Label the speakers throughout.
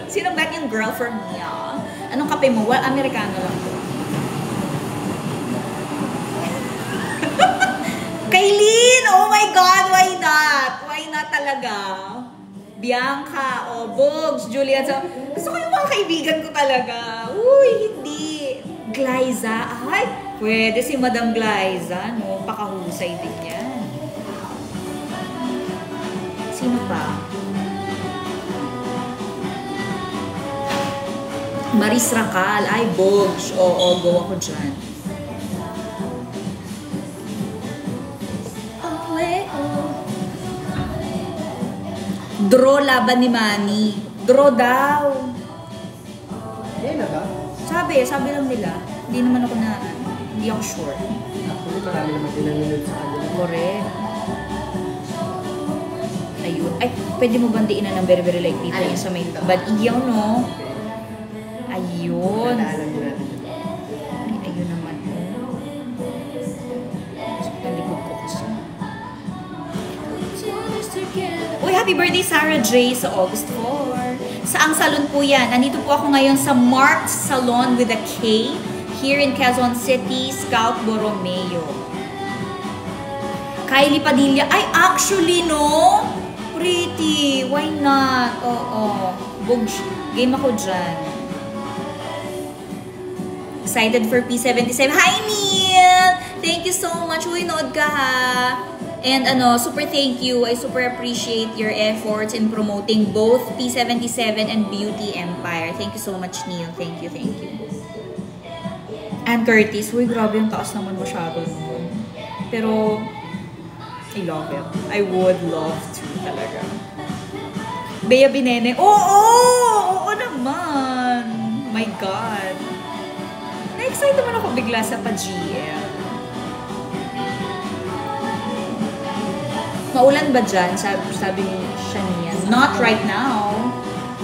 Speaker 1: Sino bet yung girl for me, ah? Anong kape mo? Well, Americano lang po. Kaylin! Oh my God! Why not? Why not talaga? Bianca, o Bogs, Julian. So, gusto ko yung mga kaibigan ko talaga. Uy, hindi. Glyza. Ay, pwede si Madam Glyza, no? Pakahusay din yan. Sino pa? Maris Racal. Ay, Bogs. Oo, go ako dyan. Draw laban ni Manny. Draw daw.
Speaker 2: Yan na ba?
Speaker 1: Sabi lang nila. Hindi naman ako na, hindi ako sure.
Speaker 2: Actually, marami naman pinanunod sa kanila.
Speaker 1: Correct. Ayun. Ay, pwede mo bandiin na ng very very light dito yung sa may bad-iyaw, no? Ayun.
Speaker 2: Alam mo natin.
Speaker 1: Ay, ayun naman. So, talikod ko kasi. Uy, happy birthday Sarah J sa August 4. Saang salon po yan? Nandito po ako ngayon sa Marked Salon with a K here in Quezon City, Scout Borromeo. Kylie Padilla. Ay, actually, no? Pretty. Why not? Oo. Bugs. Game ako dyan. Excited for P77. Hi, Neil! Thank you so much. Uy, nood ka, ha? And super thank you. I super appreciate your efforts in promoting both P77 and Beauty Empire. Thank you so much, Neil. Thank you, thank you. And Curtis, uy, grabe yung taas naman masyado nun. Pero, I love it. I would love to talaga. Bea Binene, oo naman. My God. Na-excite naman ako bigla sa pa-GL. Maulan ba dyan? Sabi ni Shania. Not right now.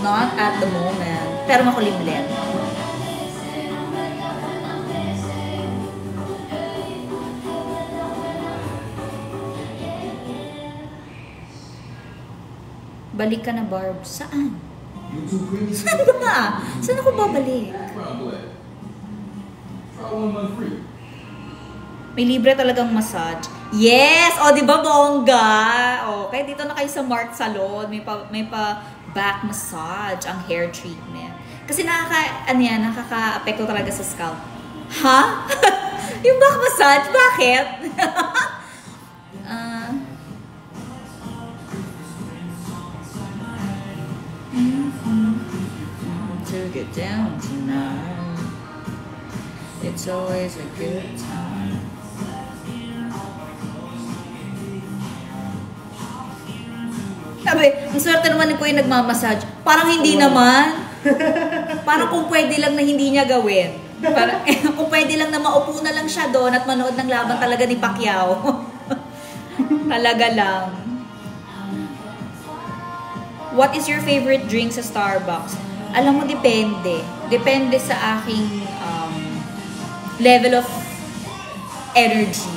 Speaker 1: Not at the moment. Pero makulimlim. Balik ka na, Barb. Saan? Saan ba? Saan ako babalik? May libre talagang massage. Yes! O, di ba bongga? Okay, dito na kayo sa Marked Salon. May pa back massage, ang hair treatment. Kasi nakaka-apekto talaga sa scalp. Ha? Yung back massage? Bakit? To get down tonight. It's always a good time. Sabi, ang swerte naman ni Kuya nagmamassage. Parang hindi naman. Parang kung pwede lang na hindi niya gawin. Parang, kung pwede lang na maupo na lang siya doon at manood ng laban talaga ni Pacquiao. Talaga lang. What is your favorite drink sa Starbucks? Alam mo, depende. Depende sa aking level of energy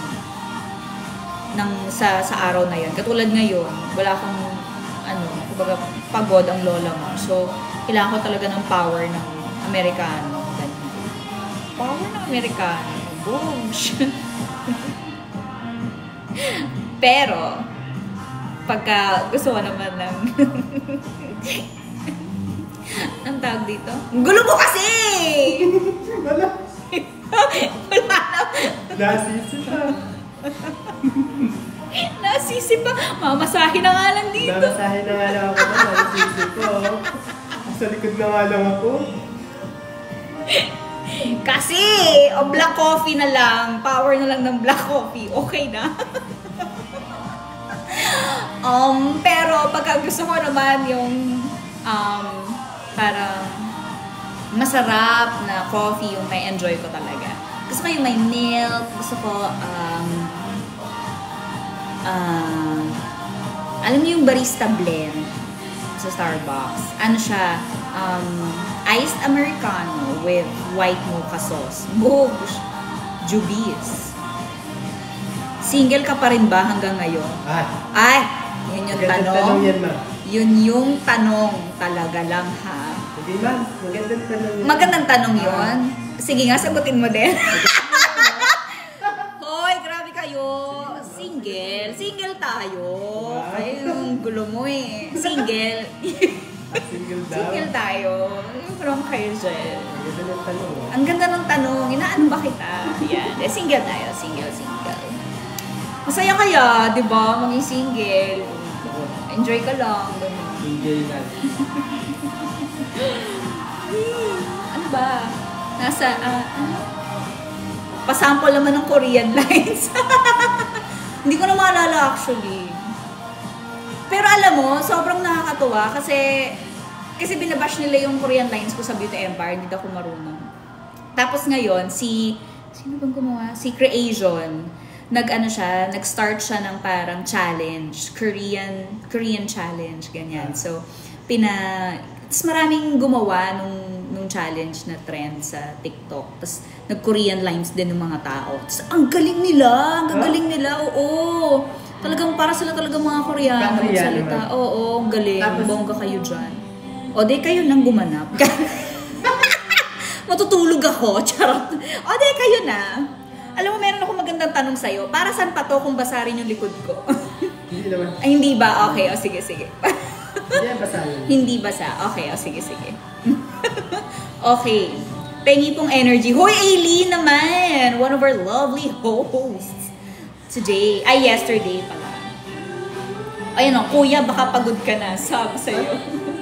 Speaker 1: sa araw na yun. Katulad ngayon, wala akong kumbaga, pagod ang lola mo. So, kailangan ko talaga ng power ng Amerikano. Power ng Amerikano. Boom! Pero, pagka gusto ko naman ng ang tawag dito? Gulo mo kasi!
Speaker 2: Wala.
Speaker 1: Wala na.
Speaker 2: Nasisi pa.
Speaker 1: Nasisi pa. Mamasahin na nga lang dito.
Speaker 2: Mamasahin na nga lang ako na. Nasisi ko. Sa likod na nga lang ako.
Speaker 1: Kasi, black coffee na lang. Power na lang ng black coffee. Okay na. Pero pagka gusto ko naman yung parang masarap na coffee, yung may enjoy ko talaga. Gusto ko yung may milk, gusto ko alam niyo yung barista blend sa Starbucks. Ano siya? Iced Americano with white mocha sauce. Bogs! Jubies. Single ka pa rin ba hanggang ngayon? Ay! Yun yung tanong.
Speaker 2: Yan, ma.
Speaker 1: Yun yung tanong talaga lang, ha?
Speaker 2: Hindi man, magandang tanong yun.
Speaker 1: Magandang tanong yun. Sige nga, sagutin mo din. Hoy, grabe kayo. Single. Single tayo. Ay, yung gulo mo eh. Single.
Speaker 2: Single daw.
Speaker 1: Single tayo. From kayo dyan.
Speaker 2: Magandang tanong.
Speaker 1: Ang ganda ng tanong. Inaano ba kita? Yan. Eh, single tayo. Single. Masaya kaya, di ba? Maging single. Enjoy ka lang.
Speaker 2: Enjoy na.
Speaker 1: Ano ba? Nasa, pasample naman ng Korean lines. Hindi ko na maalala actually. Pero alam mo, sobrang nakakatuwa kasi binabash nila yung Korean lines ko sa Beauty Empire, hindi ako marunong. Tapos ngayon, sino bang gumawa? Si Creation, nag-start siya ng parang challenge, Korean challenge, ganyan. So, maraming gumawa nung challenge na trend sa TikTok. Tapos, nag-Korean lines din ng mga tao. Tapos, ang galing nila! Ang galing nila! Oo! Talagang para sila talagang mga Koreano magsalita. Oo, ang galing. Bongga kayo dyan. O, di kayo nang gumanap. Matutulog ako. Charot. O, di kayo na. Alam mo, meron ako magandang tanong sa'yo. Para saan pa to kung basarin yung likod ko?
Speaker 2: Hindi naman.
Speaker 1: Ay, hindi ba? Okay, o sige.
Speaker 2: Hindi basahin.
Speaker 1: Hindi basa. Okay, o sige. Okay. Pengi pong energy. Hoy, Aileen naman! One of our lovely hosts. Today. Ay, yesterday pala. Ayun o, kuya, baka pagod ka na. Sabi sa'yo.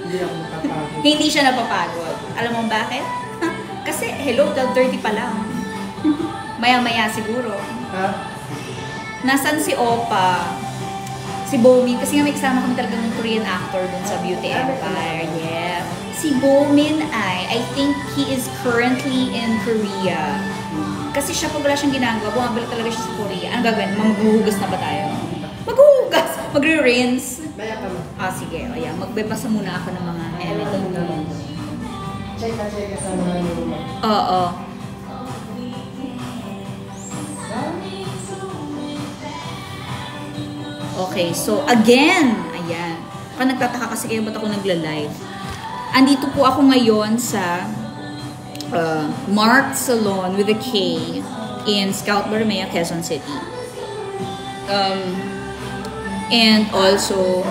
Speaker 2: Hindi ako napapagod.
Speaker 1: Hindi siya napapagod. Alam mo bakit? Kasi, hello, 12:30 pa lang. Maya-maya siguro.
Speaker 2: Ha?
Speaker 1: Nasaan si Opa? Si Bomin, kasi nga may kasama kami talagang Korean actor dun sa Beauty Empire. Yeah. Si Bomin I think he is currently in Korea. Kasi siya pag wala siyang ginagawa, bumabalik talaga siya sa Korea. Ano gagawin? Maghuhugas na ba tayo? Maghuhugas! Magre-rinse?
Speaker 2: Maya ka mo.
Speaker 1: Sige. O yan, magbebasa muna ako ng mga element.
Speaker 2: Check sa mga luma.
Speaker 1: Oo. Okay, so again, ayan. Baka nagtataka kasi kayo ba't ako nagla-live. Andito po ako ngayon sa Mark Salon with a K in Scout Borromeo, Quezon City. And also,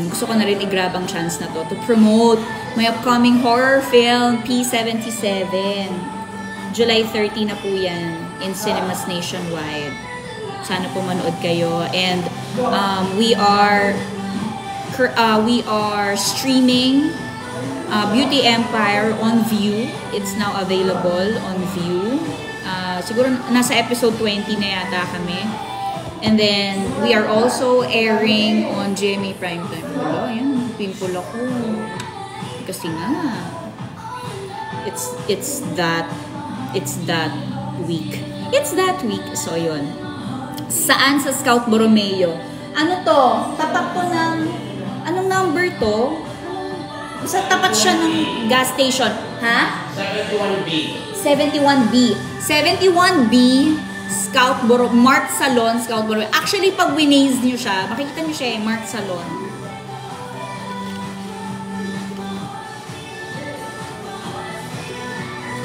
Speaker 1: gusto ko na rin i-grab ang chance na to promote my upcoming horror film, P77. July 30 na po yan in cinemas nationwide. Sana po manood kayo. And we are streaming Beauty Empire on View. It's now available on View. Siguro nasa episode 20 na yata kami. And then we are also airing on GMA Primetime. Wala, yan, pimple ako. Kasi nga it's that week. It's that week. So yun. Saan? Sa Scout Borromeo. Ano to? Tapat to ng... Anong number to? Sa tapat siya ng gas station. Ha?
Speaker 2: 71B.
Speaker 1: 71B. 71B, Scout Borromeo. Mark Salon, Scout Borromeo. Actually, pag winaze niyo siya, makikita niyo siya Mark Salon.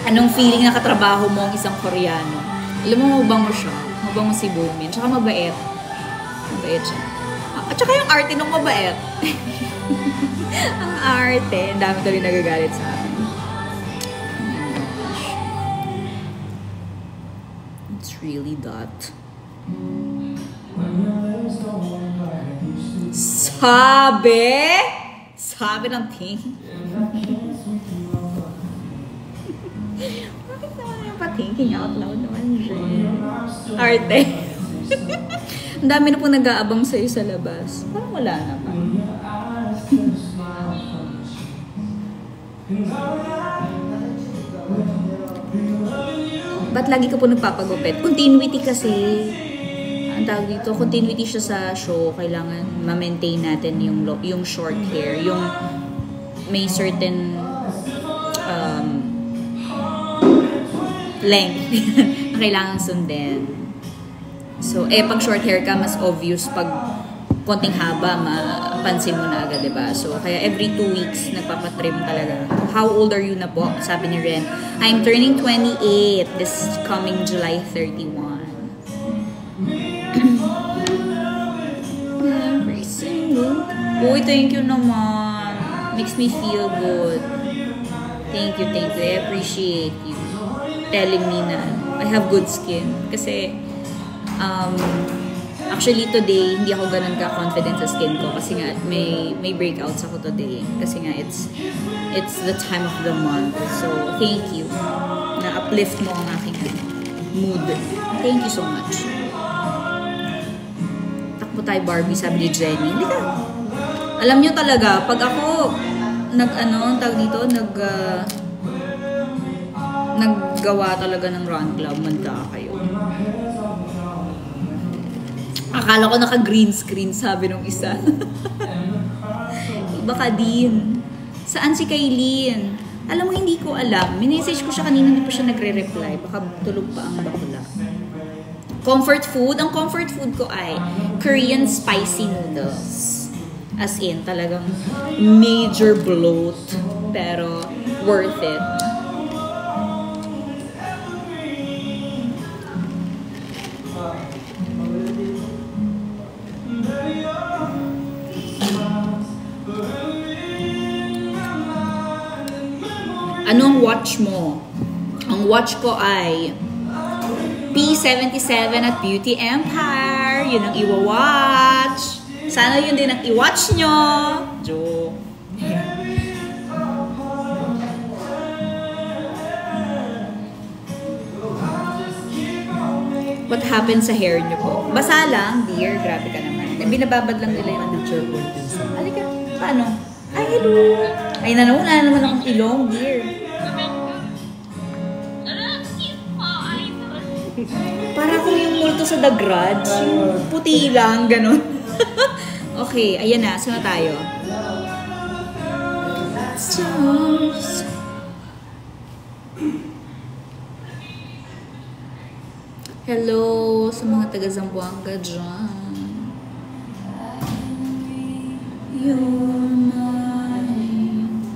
Speaker 1: Anong feeling na katrabaho mo ang isang Koreano? Alam mo, mabango siya. Mabango si Bomin. Tsaka mabait. Mabait siya. At saka yung arte nung mabait. Ang arte. Ang dami tuloy nagagalit sa akin. It's really that. Sabi ng thing. Bakit naman yung pa-thinking out loud naman siya? Arte. Ang dami na po nag-aabang sa'yo sa labas. Parang wala naman. Ba't lagi ka po nagpapagupit? Continuity kasi. Ang tawag dito, continuity siya sa show. Kailangan ma-maintain natin yung short hair. Yung may certain length kailangan sundin. So, pag short hair ka, mas obvious. Pag konting haba, mapapansin mo na agad, diba? So, kaya every 2 weeks, nagpapatrim talaga. How old are you na po? Sabi ni Ren. I'm turning 28 this coming July 31. Every single... Uy, thank you naman. Makes me feel good. Thank you, thank you. I appreciate you telling me na I have good skin. Kasi, actually today, hindi ako ganun ka-confident sa skin ko. Kasi nga, may breakouts ako today. Kasi nga, it's the time of the month. So, thank you. Na-uplift mo ang aking mood. Thank you so much. Takbo tayo, Barbie, sabi ni Jenny. Hindi ka. Alam nyo talaga, pag ako naggawa talaga ng run club, manda kayo. Akala ko naka-green screen, sabi nung isa. Iba ka din. Saan si Kaylin? Alam mo, hindi ko alam. Minessage ko siya kanina, hindi pa siya nagre-reply. Baka tulog pa ang bakula. Comfort food? Ang comfort food ko ay Korean spicy noodles. As in, talagang major bloat. Pero, worth it. Anong watch mo? Ang watch ko ay P77 at Beauty Empire. Yun ang iwa-watch. Sana yun din ang i-watch nyo. Joke. What happened sa hair nyo po? Basa lang, dear. Grabe ka naman. Binababad lang nila yung
Speaker 2: Picture ko din sa...
Speaker 1: Halika. Paano? Ay, hello. Ay, wala naman akong ilong, dear. Para kung yung multo sa The Grudge. Yung puti lang, ganun. Okay, ayan na. Saan na tayo? Stars. Hello sa mga taga-Zamboanga dyan. You're mine.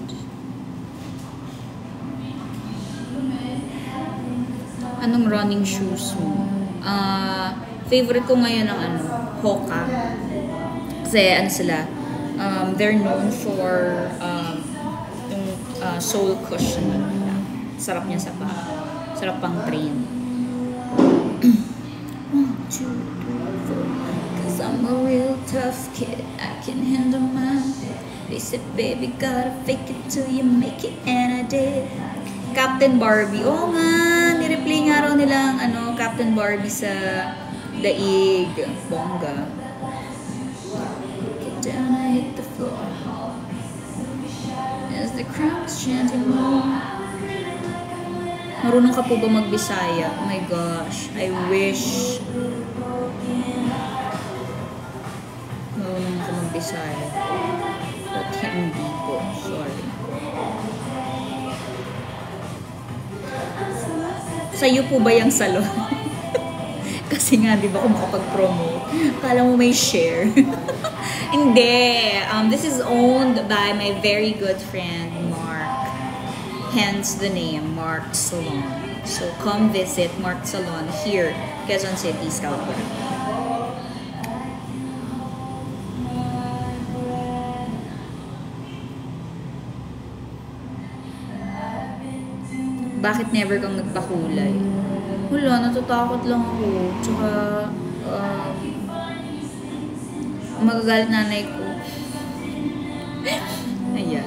Speaker 1: Anong running shoes mo? Favorite ko ngayon ang Hoka. Kasi sila, they're known for yung sole cushion nila. Sarap niya sa paa. Sarap pang train. 1, 2, 3, 4. Cause I'm a real tough kid. I can handle mine. They said, baby, gotta fake it till you make it. And I did. Captain Barbie. Oo nga, nireplay nga raw nila ang Captain Barbie sa Daig. Bongga. Down, I hit the floor as the crowd was chanting more. Marunong ka po ba mag-Bisaya? Oh my gosh, I wish. Marunong ka mag-Bisaya. But hindi po, sorry. Sa'yo po ba yung salon? Kasi nga, di ba kung makapag-promote, kala mo may share. Hindi. This is owned by my very good friend, Mark. Hence the name, Mark Salon. So come visit Mark Salon here, Quezon City, Scotland. Bakit never kang nagpakulay? Wala, natatakot lang ako. Tsaka, magagalit nanay ko. Ayan.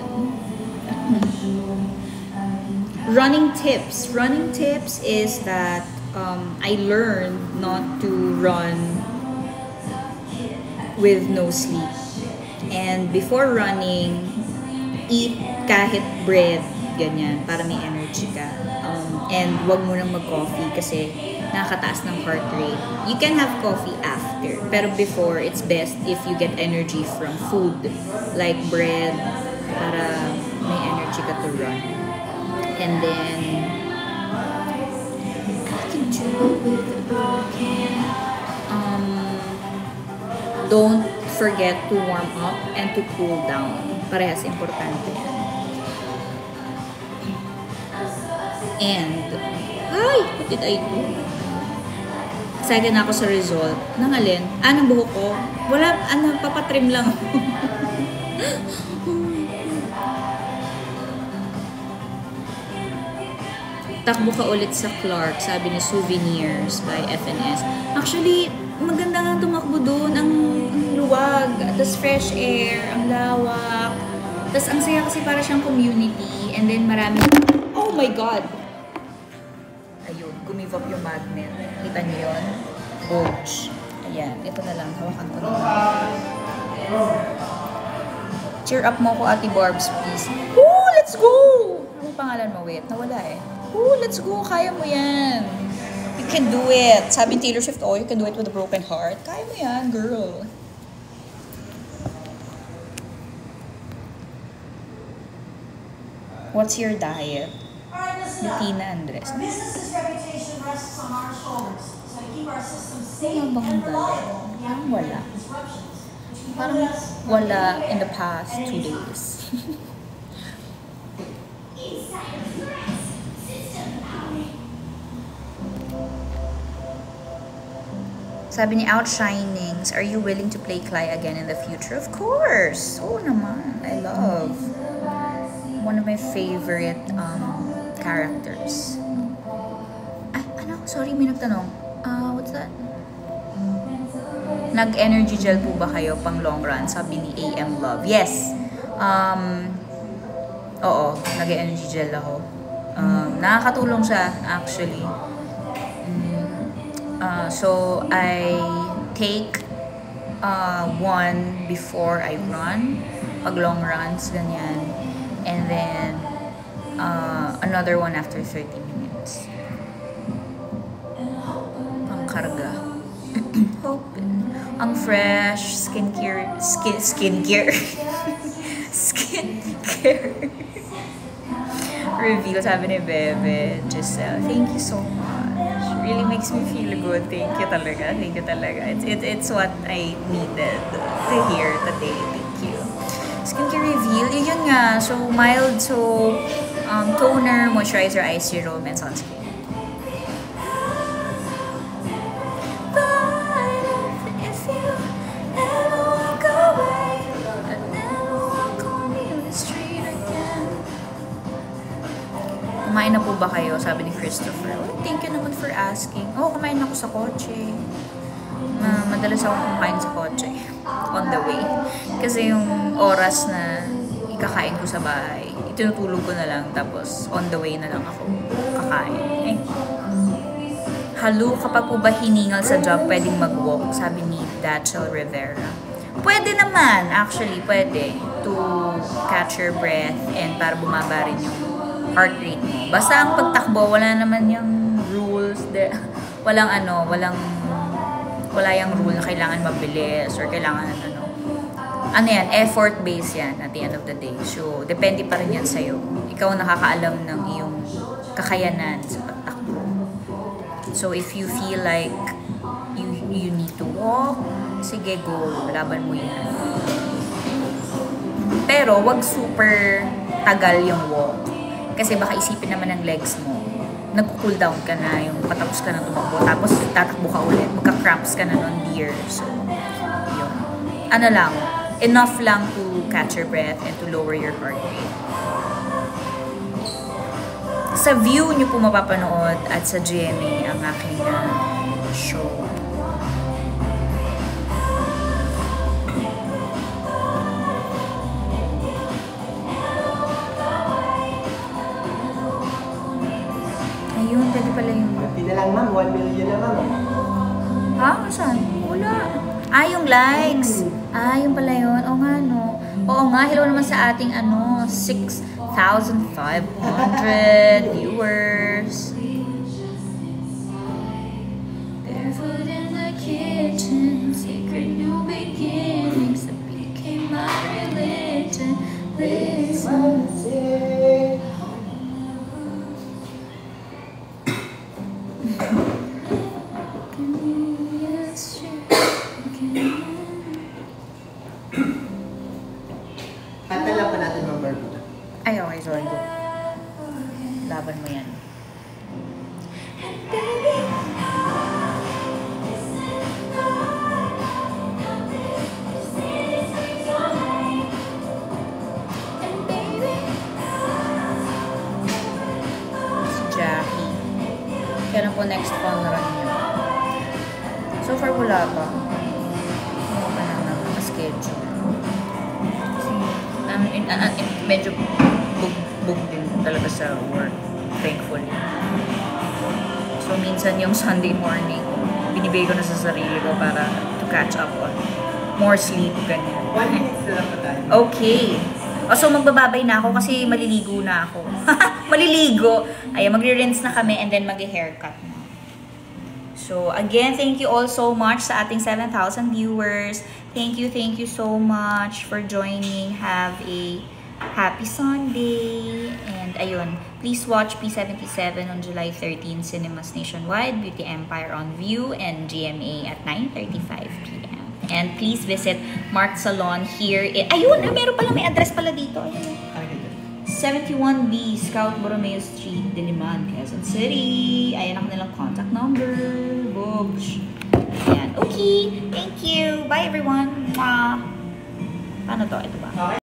Speaker 1: Running tips. Running tips is that I learned not to run with no sleep. And before running, eat kahit bread, ganyan, para may energy ka. And wag mo nang mag-coffee kasi nakakataas ng heart rate. You can have coffee after, pero before, it's best if you get energy from food, like bread, para may energy ka to run. And then, don't forget to warm up and to cool down. Parehas importante yan. And, what did I do? Excited na ako sa result. Nang alin? Ng buhok ko? Wala, papatrim lang. Takbo ka ulit sa Clark, sabi ni Souvenirs by FNS. Actually, maganda nga tumakbo doon. Ang luwag, tapos fresh air, ang lawak. Tapos ang saya kasi para siyang community. And then marami... Oh my God! Ayun, gumive up yung magnet. Kita niyo yun? Bulge. Ayan, ito na lang. Hawakan ko na. Cheer up mo ko, Ate Barbs, please. Woo! Let's go! Anong pangalan mo? Wait, nawala eh. Woo! Let's go! Kaya mo yan! You can do it! Sabi ni Taylor Swift, oh, you can do it with a broken heart. Kaya mo yan, girl. What's your diet? Tina Andres.
Speaker 3: Our business's reputation rests on our shoulders, so to keep our system safe
Speaker 1: Ano bang
Speaker 3: and
Speaker 1: dala?
Speaker 3: reliable, we have to
Speaker 1: Wala.
Speaker 3: prevent disruptions, which can
Speaker 1: Parang
Speaker 3: put us
Speaker 1: wala in the past 2 days. Sabi ni Outshinings, are you willing to play Clay again in the future? Of course! Oo naman. I love. One of my favorite characters. Ay, ano? Sorry, may nagtanong. What's that? Nag-energy gel po ba kayo pang long run? Sabi ni AM Love. Yes! Oo, nag-energy gel ako. Nakakatulong siya, actually. So, I take one before I run. Pag long runs, ganyan. And then, another one after 30 minutes. Ang karga. Hope. Ang fresh skincare. Skincare. Reveal, sabi ni Bebe. Giselle, thank you so much. Really makes me feel good. Thank you talaga. Thank you talaga. It's what I needed to hear today. Thank you. Skincare reveal. Yun nga. So, mild soap, toner, moisturizer, eye serum, and sunscreen. Kumain na po ba kayo? Sabi ni Christopher. Oh, thank you naman for asking. Oh, kumain ako sa kotse. Madalas ako kumain sa kotse. On the way. Kasi yung oras na ikakain ko sa bahay, itinutulog ko na lang. Tapos, on the way na lang ako kakain. Halo, kapag po ba hiningal sa job, pwedeng mag-walk? Sabi ni Dachel Rivera. Pwede naman. Actually, pwede. To catch your breath and para bumaba rin yung heart rate mo. Basta ang pagtakbo, wala naman yung rules. Wala yung rule na kailangan mabilis or kailangan ano yan, effort-based yan at the end of the day. So, depende pa rin yan sa'yo. Ikaw nakakaalam ng iyong kakayanan sa pagtakbo. So, if you feel like you need to walk, sige, go. Laban mo yan. Pero, wag super tagal yung walk. Kasi baka isipin naman ng legs mo, nag-cool down ka na, yung patapos ka na tumakbo, tapos tatakbo ka ulit, magka-cramps ka na nun, dear. So, yun. Ano lang, enough lang to catch your breath and to lower your heart rate. Sa View nyo po mapapanood at sa GMA ang aking show. Ayun, pwede pala yung...
Speaker 2: Hindi na lang, ma'am. 1 million na, ma'am.
Speaker 1: Ha? Saan? Wala. Yung likes. Yung pala yun. Oo nga, no. Oo nga, hello naman sa ating 6,500 viewers. Barefoot in the kitchen, secret new beginnings that became my religion. Listen. Go. Laban mo yan. Si Jackie. Kailan po next fun run niya? So far wala pa. Ano pa na naka-schedule. Kasi medyo bug din talaga sa work. Thankfully. So minsan yung Sunday morning, binibigay ko na sa sarili ko para to catch up on more sleep, ganyan.
Speaker 2: 1 minute na lang pa tayo.
Speaker 1: Okay. So magbababay na ako kasi maliligo na ako. Maliligo. Ay, magre-rinse na kami and then mag-haircut na. So again, thank you all so much sa ating 7,000 viewers. Thank you so much for joining. Have a happy Sunday. And ayun, please watch P77 on July 13, Cinemas Nationwide, Beauty Empire on View, and GMA at 9:35 p.m. And please visit Mark Salon here. Ayun, meron pala, may address pala dito. Ayun. 71B Scout Borromeo Street, Diliman, Quezon City. Ayan ang kanilang contact number. Books. Ayan. Okay. Thank you. Bye everyone. Mwah. Paano to? Ito ba?